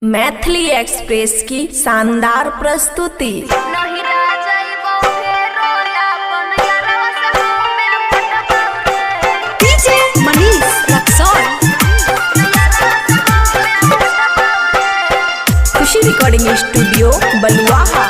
Maithili express की शानदार प्रस्तुति। खुशी रिकॉर्डिंग स्टूडियो बलुआहा।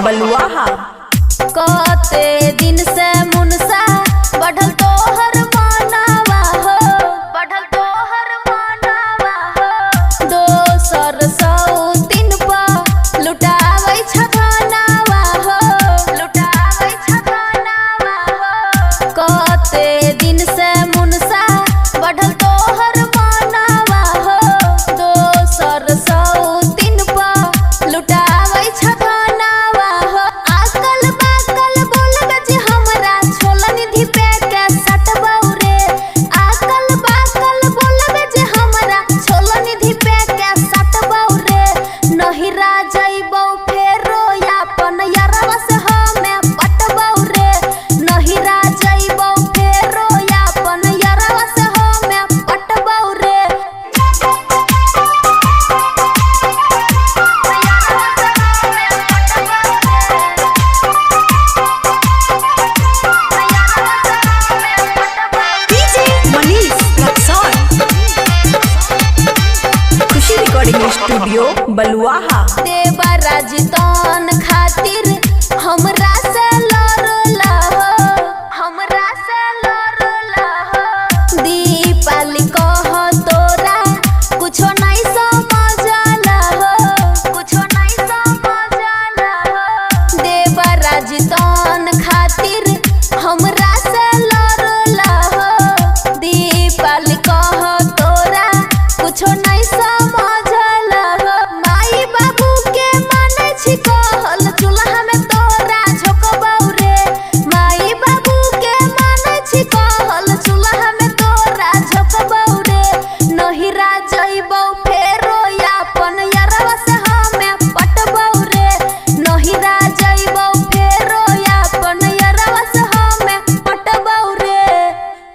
बलुआहा। कते दिन से मुनसा बढ़ल तोहर मानवा हो, बढ़ल तोहर मानवा हो। दोसर सौतीन पर लुटावै छधनावा हो, लुटावै छधनावा हो। कते दिन से मुनसा बढ़ल तोहर मानवा हो, दोसर सौतीन पर लुटावै छधनावा। स्टूडियो बलुआहा। देवराज तन खातिर हमरा से लड़ला हो, हमरा से लड़ला हो। दीपाली कह तोरा कुछो नहीं समझला हो, कुछो नहीं समझला हो। देवराज तन खातिर हमरा से लड़ला हो। दीपाली कह तोरा कुछो नहीं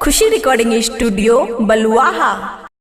खुशी रिकॉर्डिंग स्टूडियो बलुआहा।